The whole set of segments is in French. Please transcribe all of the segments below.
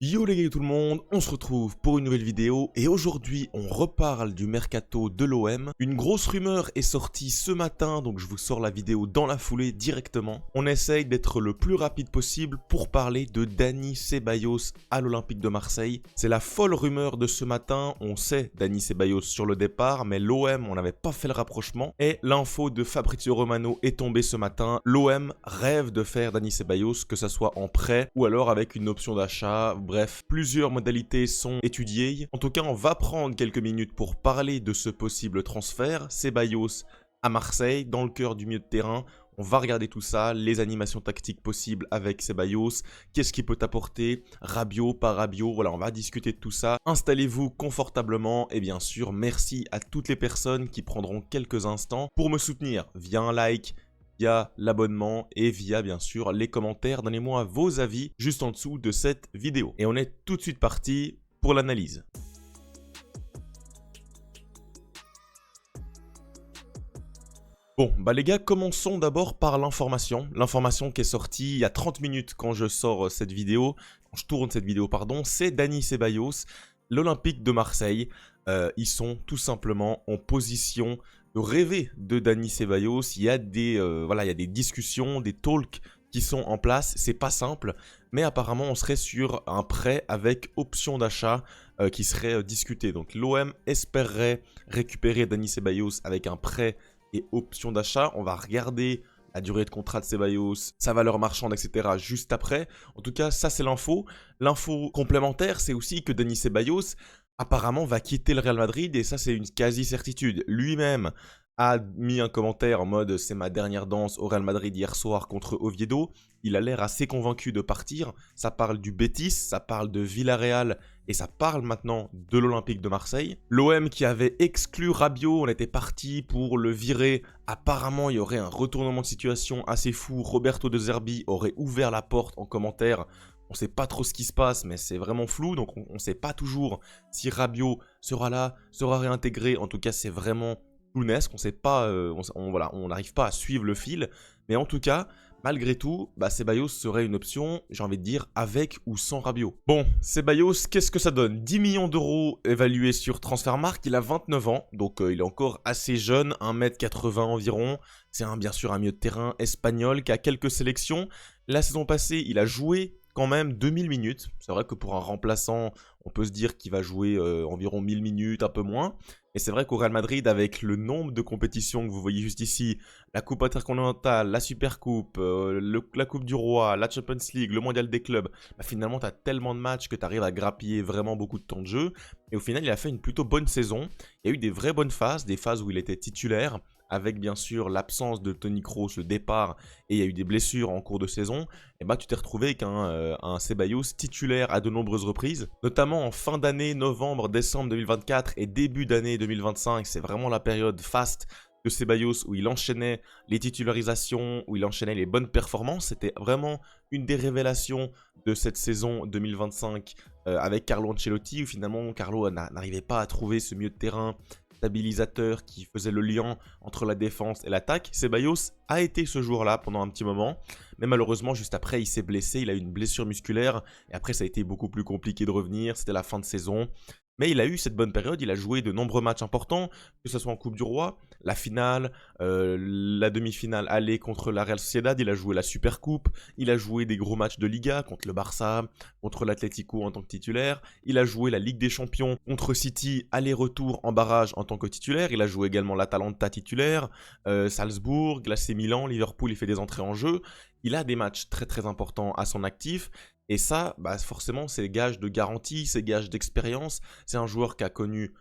Yo les gars tout le monde, on se retrouve pour une nouvelle vidéo et aujourd'hui on reparle du mercato de l'OM. Une grosse rumeur est sortie ce matin, donc je vous sors la vidéo dans la foulée directement. On essaye d'être le plus rapide possible pour parler de Dani Ceballos à l'Olympique de Marseille. C'est la folle rumeur de ce matin, on sait Dani Ceballos sur le départ, mais l'OM on n'avait pas fait le rapprochement. Et l'info de Fabrizio Romano est tombée ce matin, l'OM rêve de faire Dani Ceballos, que ce soit en prêt ou alors avec une option d'achat. Bref, plusieurs modalités sont étudiées. En tout cas, on va prendre quelques minutes pour parler de ce possible transfert. Ceballos à Marseille, dans le cœur du milieu de terrain. On va regarder tout ça, les animations tactiques possibles avec Ceballos, qu'est-ce qu'il peut apporter, Rabiot, pas Rabiot, voilà, on va discuter de tout ça. Installez-vous confortablement et bien sûr, merci à toutes les personnes qui prendront quelques instants pour me soutenir via un like, via l'abonnement et via bien sûr les commentaires. Donnez-moi vos avis juste en dessous de cette vidéo. Et on est tout de suite parti pour l'analyse. Bon, bah les gars, commençons d'abord par l'information. L'information qui est sortie il y a 30 minutes quand je sors cette vidéo, quand je tourne cette vidéo, pardon, c'est Dani Ceballos, l'Olympique de Marseille. Ils sont tout simplement en position de rêver de Dani Ceballos. Il y a des, il y a des discussions, des talks qui sont en place. C'est pas simple, mais apparemment on serait sur un prêt avec option d'achat qui serait discuté. Donc l'OM espérerait récupérer Dani Ceballos avec un prêt et option d'achat. On va regarder la durée de contrat de Ceballos, sa valeur marchande, etc. juste après. En tout cas, ça c'est l'info. L'info complémentaire, c'est aussi que Dani Ceballos apparemment va quitter le Real Madrid et ça c'est une quasi-certitude. Lui-même a mis un commentaire en mode « c'est ma dernière danse au Real Madrid hier soir contre Oviedo ». Il a l'air assez convaincu de partir. Ça parle du Betis, ça parle de Villarreal et ça parle maintenant de l'Olympique de Marseille. L'OM qui avait exclu Rabiot, on était parti pour le virer. Apparemment, il y aurait un retournement de situation assez fou. Roberto De Zerbi aurait ouvert la porte en commentaire. On ne sait pas trop ce qui se passe, mais c'est vraiment flou. Donc on ne sait pas toujours si Rabiot sera là, sera réintégré. En tout cas, c'est vraiment clownesque. On sait pas, on n'arrive pas à suivre le fil. Mais en tout cas, malgré tout, Ceballos serait une option, j'ai envie de dire, avec ou sans Rabiot. Bon, Ceballos, qu'est-ce que ça donne? 10 millions d'euros évalués sur Transfermarkt, il a 29 ans, donc il est encore assez jeune, 1m80 environ. C'est bien sûr un milieu de terrain espagnol qui a quelques sélections. La saison passée, il a joué quand même 2000 minutes. C'est vrai que pour un remplaçant, on peut se dire qu'il va jouer environ 1000 minutes, un peu moins. Et c'est vrai qu'au Real Madrid, avec le nombre de compétitions que vous voyez juste ici, la Coupe Intercontinentale, la Supercoupe, la Coupe du Roi, la Champions League, le Mondial des clubs, finalement, tu as tellement de matchs que tu arrives à grappiller vraiment beaucoup de temps de jeu. Et au final, il a fait une plutôt bonne saison. Il y a eu des vraies bonnes phases, des phases où il était titulaire, avec bien sûr l'absence de Toni Kroos, le départ, et il y a eu des blessures en cours de saison, et tu t'es retrouvé avec un Ceballos titulaire à de nombreuses reprises, notamment en fin d'année, novembre, décembre 2024 et début d'année 2025, c'est vraiment la période faste de Ceballos où il enchaînait les titularisations, où il enchaînait les bonnes performances. C'était vraiment une des révélations de cette saison 2025 avec Carlo Ancelotti, où finalement Carlo n'arrivait pas à trouver ce milieu de terrain stabilisateur qui faisait le lien entre la défense et l'attaque. Ceballos a été ce joueur-là pendant un petit moment, mais malheureusement, juste après, il s'est blessé, il a eu une blessure musculaire, et après, ça a été beaucoup plus compliqué de revenir, c'était la fin de saison. Mais il a eu cette bonne période, il a joué de nombreux matchs importants, que ce soit en Coupe du Roi, la finale, la demi-finale aller contre la Real Sociedad, il a joué la Supercoupe, il a joué des gros matchs de Liga contre le Barça, contre l'Atlético en tant que titulaire, il a joué la Ligue des Champions contre City, aller-retour en barrage en tant que titulaire, il a joué également l'Atalanta titulaire, Salzbourg, l'AC Milan, Liverpool, il fait des entrées en jeu, il a des matchs très très importants à son actif. Et ça, forcément, c'est gage de garantie, c'est gage d'expérience. C'est un joueur qui a connu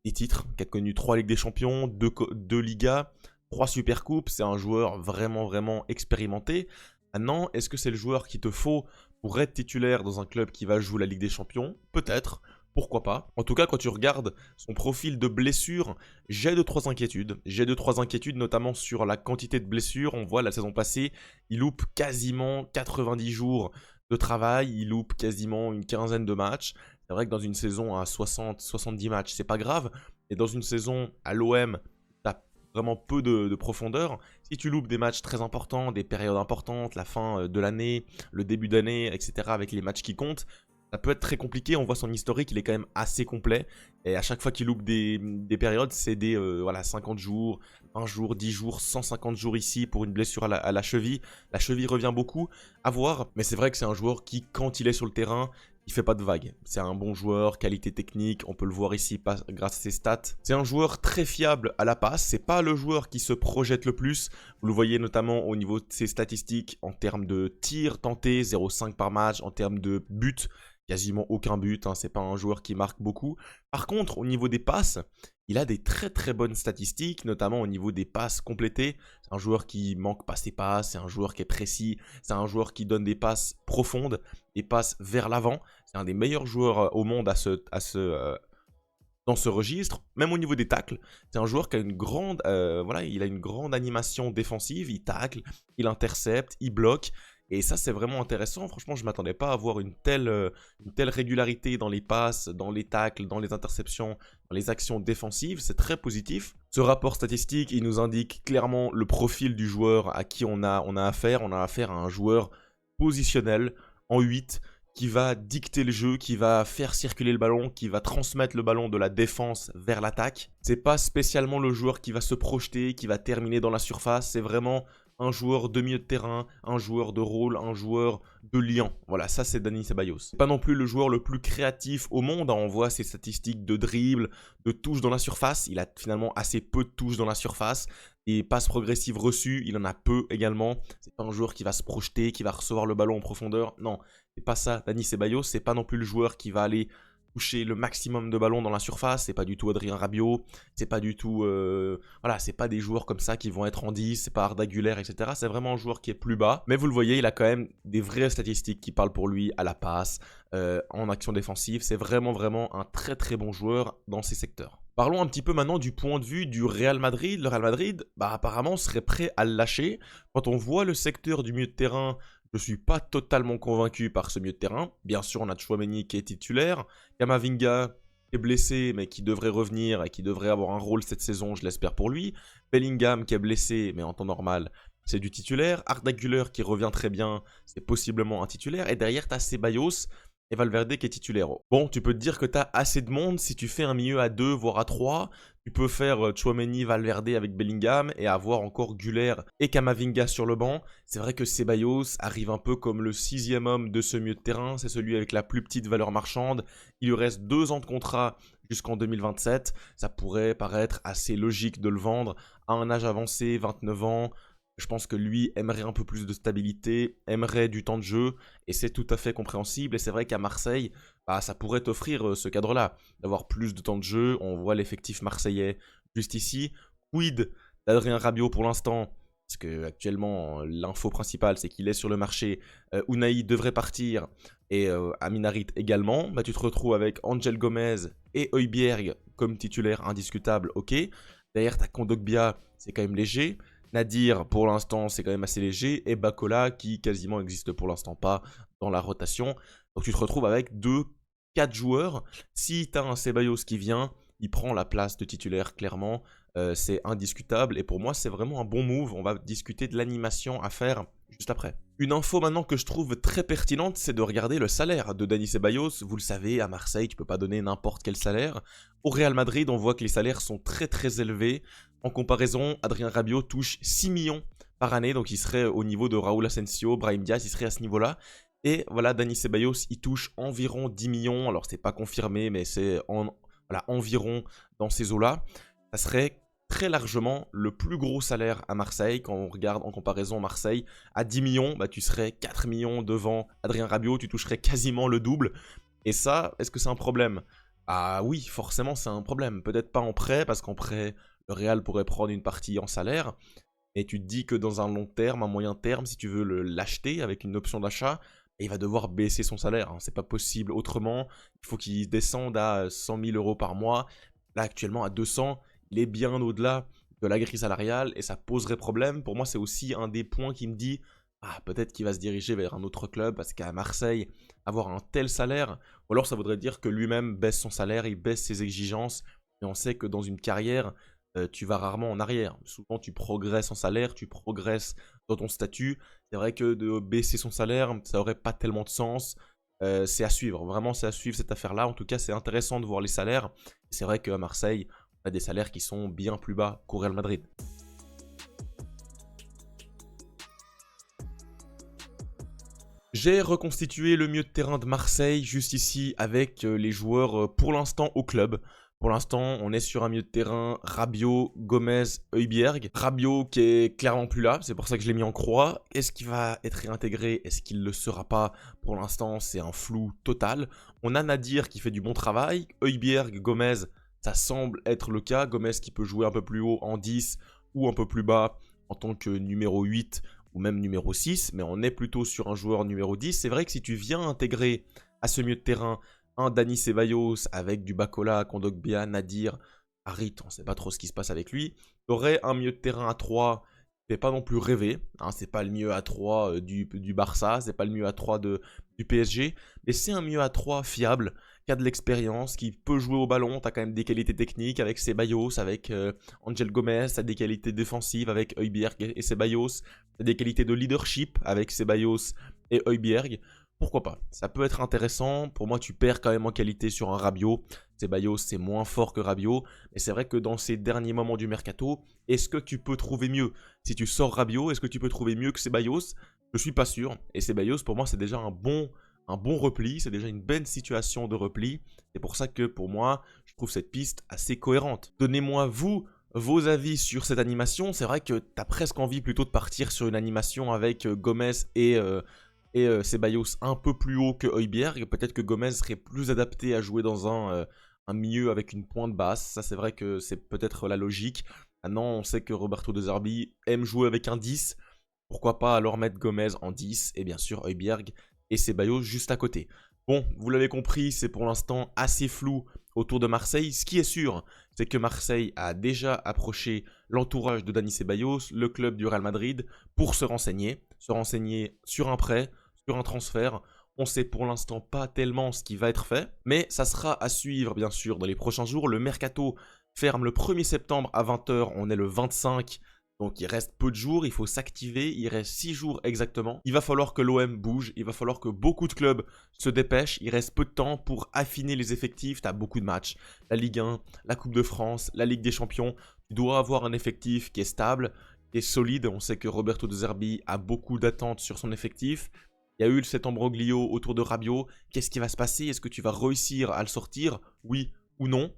des titres, qui a connu 3 Ligues des Champions, 2 Ligas, 3 Supercoupes. C'est un joueur vraiment, vraiment expérimenté. Maintenant, est-ce que c'est le joueur qu'il te faut pour être titulaire dans un club qui va jouer la Ligue des Champions? Peut-être. Pourquoi pas? En tout cas, quand tu regardes son profil de blessure, j'ai 2-3 inquiétudes. J'ai 2-3 inquiétudes, notamment sur la quantité de blessures. On voit la saison passée, il loupe quasiment 90 jours de travail, il loupe quasiment une quinzaine de matchs. C'est vrai que dans une saison à 60-70 matchs, c'est pas grave. Et dans une saison à l'OM, t'as vraiment peu de profondeur. Si tu loupes des matchs très importants, des périodes importantes, la fin de l'année, le début d'année, etc., avec les matchs qui comptent, ça peut être très compliqué. On voit son historique, il est quand même assez complet. Et à chaque fois qu'il loupe des périodes, c'est des voilà, 50 jours, 20 jours, 10 jours, 150 jours ici pour une blessure à la cheville. La cheville revient beaucoup, à voir. Mais c'est vrai que c'est un joueur qui, quand il est sur le terrain, il fait pas de vagues. C'est un bon joueur, qualité technique, on peut le voir ici grâce à ses stats. C'est un joueur très fiable à la passe, c'est pas le joueur qui se projette le plus. Vous le voyez notamment au niveau de ses statistiques en termes de tirs tentés, 0,5 par match, en termes de buts, quasiment aucun but, hein, c'est pas un joueur qui marque beaucoup. Par contre, au niveau des passes, il a des très très bonnes statistiques, notamment au niveau des passes complétées. C'est un joueur qui manque pas ses passes, c'est un joueur qui est précis, c'est un joueur qui donne des passes profondes, des passes vers l'avant. C'est un des meilleurs joueurs au monde dans ce registre. Même au niveau des tacles, c'est un joueur qui a une grande, voilà, il a une grande animation défensive, il tacle, il intercepte, il bloque. Et ça, c'est vraiment intéressant. Franchement, je ne m'attendais pas à avoir une telle régularité dans les passes, dans les tacles, dans les interceptions, dans les actions défensives. C'est très positif. Ce rapport statistique, il nous indique clairement le profil du joueur à qui on a affaire. On a affaire à un joueur positionnel en 8 qui va dicter le jeu, qui va faire circuler le ballon, qui va transmettre le ballon de la défense vers l'attaque. C'est pas spécialement le joueur qui va se projeter, qui va terminer dans la surface. C'est vraiment un joueur de milieu de terrain, un joueur de rôle, un joueur de lien. Voilà, ça c'est Dani Ceballos. C'est pas non plus le joueur le plus créatif au monde, hein. On voit ses statistiques de dribble, de touches dans la surface. Il a finalement assez peu de touches dans la surface. Et passes progressives reçues, il en a peu également. C'est pas un joueur qui va se projeter, qui va recevoir le ballon en profondeur. Non, c'est pas ça. Dani Ceballos, c'est pas non plus le joueur qui va aller toucher le maximum de ballons dans la surface, c'est pas du tout Adrien Rabiot, c'est pas du tout, voilà, c'est pas des joueurs comme ça qui vont être en 10, c'est pas Arda Güler, etc. C'est vraiment un joueur qui est plus bas, mais vous le voyez, il a quand même des vraies statistiques qui parlent pour lui à la passe, en action défensive, c'est vraiment un très très bon joueur dans ces secteurs. Parlons un petit peu maintenant du point de vue du Real Madrid. Le Real Madrid, bah, apparemment, serait prêt à le lâcher. Quand on voit le secteur du milieu de terrain, je ne suis pas totalement convaincu par ce milieu de terrain. Bien sûr, on a Tchouaméni qui est titulaire. Kamavinga qui est blessé, mais qui devrait revenir et qui devrait avoir un rôle cette saison, je l'espère pour lui. Bellingham qui est blessé, mais en temps normal, c'est du titulaire. Arda Güler qui revient très bien, c'est possiblement un titulaire. Et derrière, tu as Ceballos et Valverde qui est titulaire. Bon, tu peux te dire que tu as assez de monde si tu fais un milieu à 2, voire à 3. Tu peux faire Tchouaméni, Valverde avec Bellingham et avoir encore Güler et Kamavinga sur le banc. C'est vrai que Ceballos arrive un peu comme le 6e homme de ce milieu de terrain. C'est celui avec la plus petite valeur marchande. Il lui reste 2 ans de contrat jusqu'en 2027. Ça pourrait paraître assez logique de le vendre à un âge avancé, 29 ans. Je pense que lui aimerait un peu plus de stabilité, aimerait du temps de jeu, et c'est tout à fait compréhensible. Et c'est vrai qu'à Marseille, bah, ça pourrait offrir ce cadre-là, d'avoir plus de temps de jeu. On voit l'effectif marseillais juste ici. Quid d'Adrien Rabiot pour l'instant, parce que actuellement l'info principale c'est qu'il est sur le marché. Unai devrait partir, et Amin Harit également. Bah, tu te retrouves avec Angel Gomez et Højbjerg comme titulaire indiscutable, ok. Derrière, tu as Kondogbia, c'est quand même léger. Nadir, pour l'instant, c'est quand même assez léger. Et Bakola, qui quasiment n'existe pour l'instant pas dans la rotation. Donc tu te retrouves avec 2-4 joueurs. Si tu as un Ceballos qui vient, il prend la place de titulaire, clairement. C'est indiscutable. Et pour moi, c'est vraiment un bon move. On va discuter de l'animation à faire juste après. Une info maintenant que je trouve très pertinente, c'est de regarder le salaire de Dani Ceballos. Vous le savez, à Marseille, tu peux pas donner n'importe quel salaire. Au Real Madrid, on voit que les salaires sont très très élevés. En comparaison, Adrien Rabiot touche 6 millions par année, donc il serait au niveau de Raúl Asensio, Brahim Diaz, il serait à ce niveau-là. Et voilà, Dani Ceballos, il touche environ 10 millions, alors c'est pas confirmé, mais c'est voilà, environ dans ces eaux-là. Ça serait très largement le plus gros salaire à Marseille. Quand on regarde en comparaison Marseille, à 10 millions, bah, tu serais 4 millions devant Adrien Rabiot, tu toucherais quasiment le double. Et ça, est-ce que c'est un problème? Ah oui, forcément c'est un problème. Peut-être pas en prêt, parce qu'en prêt, le Real pourrait prendre une partie en salaire. Et tu te dis que dans un long terme, un moyen terme, si tu veux l'acheter avec une option d'achat, il va devoir baisser son salaire. Hein. C'est pas possible autrement. Il faut qu'il descende à 100 000 euros par mois. Là, actuellement, à 200, il est bien au-delà de la grille salariale et ça poserait problème. Pour moi, c'est aussi un des points qui me dit peut-être qu'il va se diriger vers un autre club parce qu'à Marseille, avoir un tel salaire, ou alors ça voudrait dire que lui-même baisse son salaire, il baisse ses exigences. Et on sait que dans une carrière, tu vas rarement en arrière. Souvent, tu progresses en salaire, tu progresses dans ton statut. C'est vrai que de baisser son salaire, ça n'aurait pas tellement de sens. C'est à suivre, vraiment c'est à suivre cette affaire-là. En tout cas, c'est intéressant de voir les salaires. C'est vrai qu'à Marseille, on a des salaires qui sont bien plus bas qu'au Real Madrid. J'ai reconstitué le milieu de terrain de Marseille juste ici avec les joueurs pour l'instant au club. Pour l'instant, on est sur un milieu de terrain Rabiot, Gomez, Højbjerg. Rabiot qui est clairement plus là, c'est pour ça que je l'ai mis en croix. Est-ce qu'il va être réintégré? Est-ce qu'il ne le sera pas? Pour l'instant, c'est un flou total. On a Nadir qui fait du bon travail. Højbjerg, Gomez, ça semble être le cas. Gomez qui peut jouer un peu plus haut en 10 ou un peu plus bas en tant que numéro 8 ou même numéro 6. Mais on est plutôt sur un joueur numéro 10. C'est vrai que si tu viens intégrer à ce milieu de terrain un Dani Ceballos avec du Bacola, Kondogbia, Nadir, Harit, on ne sait pas trop ce qui se passe avec lui. Tu aurais un milieu de terrain à 3 qui ne fait pas non plus rêver. Hein, c'est pas le milieu à 3 du Barça, c'est pas le milieu à 3 du PSG. Mais c'est un milieu à 3 fiable, qui a de l'expérience, qui peut jouer au ballon. Tu as quand même des qualités techniques avec Ceballos, avec Angel Gomez. Tu as des qualités défensives avec Højbjerg et Ceballos. Tu as des qualités de leadership avec Ceballos et Højbjerg. Pourquoi pas? Ça peut être intéressant. Pour moi, tu perds quand même en qualité sur un Rabiot. Ceballos, c'est moins fort que Rabiot. Mais c'est vrai que dans ces derniers moments du mercato, est-ce que tu peux trouver mieux? Si tu sors Rabiot, est-ce que tu peux trouver mieux que Ceballos? Je suis pas sûr. Et Ceballos, pour moi, c'est déjà un bon repli. C'est déjà une belle situation de repli. C'est pour ça que, pour moi, je trouve cette piste assez cohérente. Donnez-moi, vous, vos avis sur cette animation. C'est vrai que tu as presque envie plutôt de partir sur une animation avec Gomez et Ceballos un peu plus haut que Højbjerg. Peut-être que Gomez serait plus adapté à jouer dans un milieu avec une pointe basse. Ça, c'est vrai que c'est peut-être la logique. Maintenant, on sait que Roberto De Zerbi aime jouer avec un 10. Pourquoi pas alors mettre Gomez en 10 et bien sûr Højbjerg et Ceballos juste à côté. Bon, vous l'avez compris, c'est pour l'instant assez flou autour de Marseille. Ce qui est sûr, c'est que Marseille a déjà approché l'entourage de Dani Ceballos, le club du Real Madrid, pour se renseigner sur un prêt, sur un transfert. On sait pour l'instant pas tellement ce qui va être fait, mais ça sera à suivre bien sûr dans les prochains jours. Le mercato ferme le 1er septembre à 20 h, on est le 25, donc il reste peu de jours, il faut s'activer, il reste 6 jours exactement. Il va falloir que l'OM bouge, il va falloir que beaucoup de clubs se dépêchent, il reste peu de temps pour affiner les effectifs, tu as beaucoup de matchs, la Ligue 1, la Coupe de France, la Ligue des Champions, tu dois avoir un effectif qui est stable, qui est solide. On sait que Roberto De Zerbi a beaucoup d'attentes sur son effectif. Il y a eu cet embroglio autour de Rabiot. Qu'est-ce qui va se passer? Est-ce que tu vas réussir à le sortir? Oui ou non?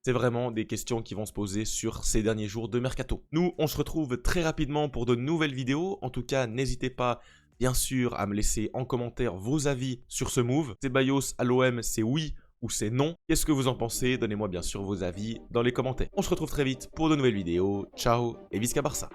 C'est vraiment des questions qui vont se poser sur ces derniers jours de mercato. Nous, on se retrouve très rapidement pour de nouvelles vidéos. En tout cas, n'hésitez pas, bien sûr, à me laisser en commentaire vos avis sur ce move. Ceballos à l'OM, c'est oui ou c'est non? Qu'est-ce que vous en pensez? Donnez-moi bien sûr vos avis dans les commentaires. On se retrouve très vite pour de nouvelles vidéos. Ciao et Visca Barça!